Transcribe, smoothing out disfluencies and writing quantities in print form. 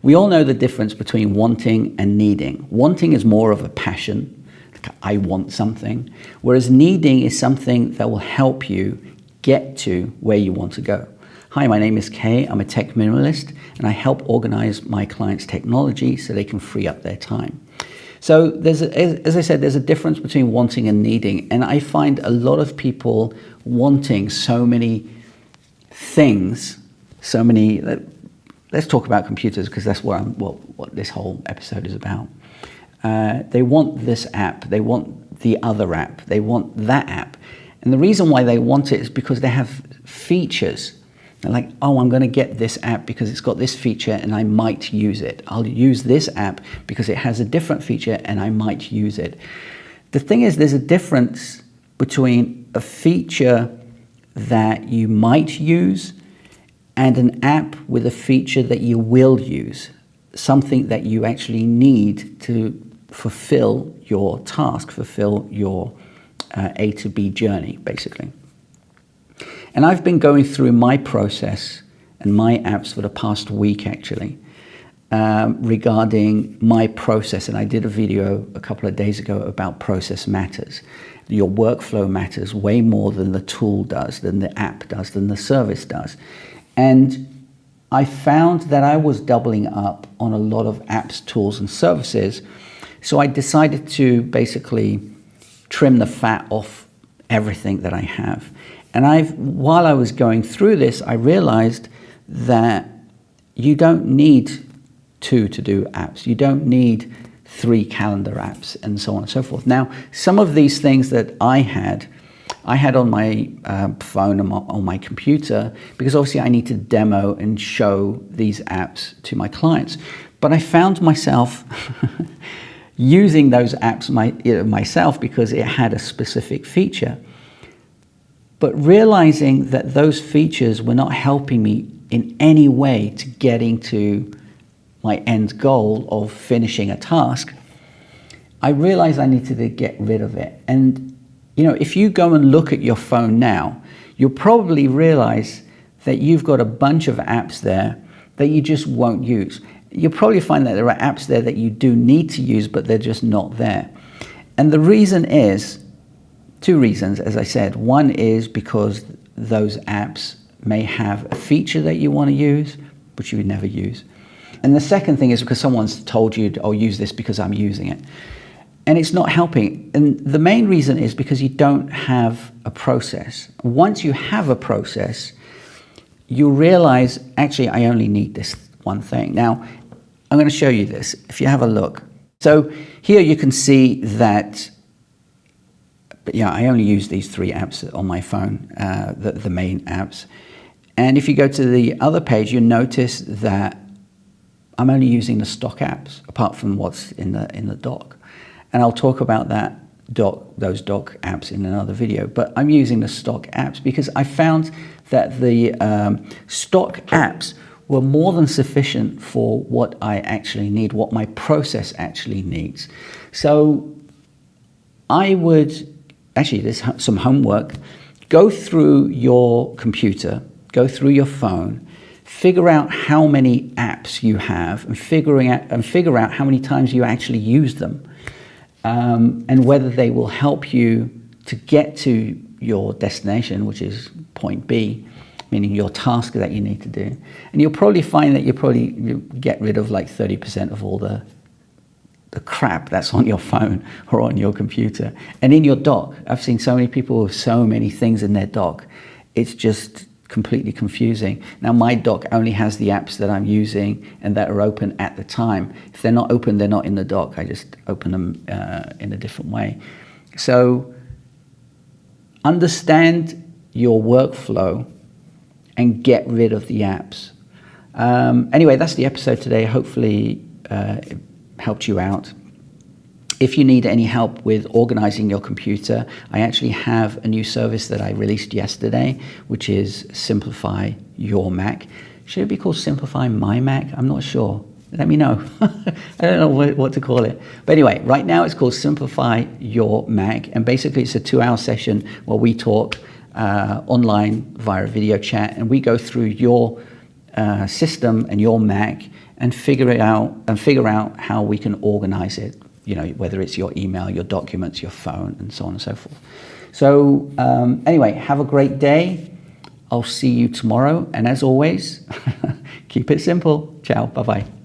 We all know the difference between wanting and needing. Wanting is more of a passion, like I want something, whereas needing is something that will help you get to where you want to go. Hi, my name is Kay. I'm a tech minimalist, and I help organize my clients' technology so they can free up their time. So as I said, there's a difference between wanting and needing, and I find a lot of people wanting so many things, let's talk about computers because that's what this whole episode is about. They want this app, they want the other app, they want that app. And the reason why they want it is because they have features. They're like, oh, I'm going to get this app because it's got this feature and I might use it. I'll use this app because it has a different feature and I might use it. The thing is, there's a difference between a feature that you might use and an app with a feature that you will use, something that you actually need to fulfill your task, fulfill your A to B journey, basically. And I've been going through my process and my apps for the past week, actually, regarding my process. And I did a video a couple of days ago about process matters. Your workflow matters way more than the tool does, than the app does, than the service does. And I found that I was doubling up on a lot of apps, tools, and services. So I decided to basically trim the fat off everything that I have. And while I was going through this, I realized that you don't need 2 to-do apps. You don't need 3 calendar apps and so on and so forth. Now, some of these things that I had on my phone and on my computer, because obviously I need to demo and show these apps to my clients. But I found myself using those apps myself because it had a specific feature. But realizing that those features were not helping me in any way to getting to my end goal of finishing a task, I realized I needed to get rid of it. And you know, if you go and look at your phone now, you'll probably realize that you've got a bunch of apps there that you just won't use. You'll probably find that there are apps there that you do need to use, but they're just not there. And the reason is, 2 reasons, as I said. One is because those apps may have a feature that you want to use, which you would never use. And the second thing is because someone's told you, oh, use this because I'm using it. And it's not helping. And the main reason is because you don't have a process. Once you have a process, you realize, actually, I only need this one thing. Now, I'm going to show you this. If you have a look. So here you can see that, I only use these 3 apps on my phone, the main apps. And if you go to the other page, you notice that I'm only using the stock apps, apart from what's in the dock. And I'll talk about those dock apps in another video. But I'm using the stock apps because I found that the stock apps were more than sufficient for what I actually need, what my process actually needs. So I would, actually, there's some homework. Go through your computer, go through your phone, figure out how many apps you have, and figure out how many times you actually use them, and whether they will help you to get to your destination, which is point B, meaning your task that you need to do. And you'll probably find that you get rid of like 30% of all the crap that's on your phone or on your computer. And in your dock, I've seen so many people with so many things in their dock. It's just completely confusing. Now, my dock only has the apps that I'm using and that are open at the time. If they're not open, they're not in the dock. I just open them in a different way. So understand your workflow and get rid of the apps. Anyway, that's the episode today. Hopefully it helped you out. If you need any help with organizing your computer, I actually have a new service that I released yesterday, which is Simplify Your Mac. Should it be called Simplify My Mac? I'm not sure. Let me know. I don't know what to call it. But anyway, right now it's called Simplify Your Mac. And basically it's a 2-hour session where we talk online via video chat, and we go through your system and your Mac and figure out how we can organize it, you know, whether it's your email, your documents, your phone, and so on and so forth. So anyway, have a great day. I'll see you tomorrow. And as always, keep it simple. Ciao. Bye-bye.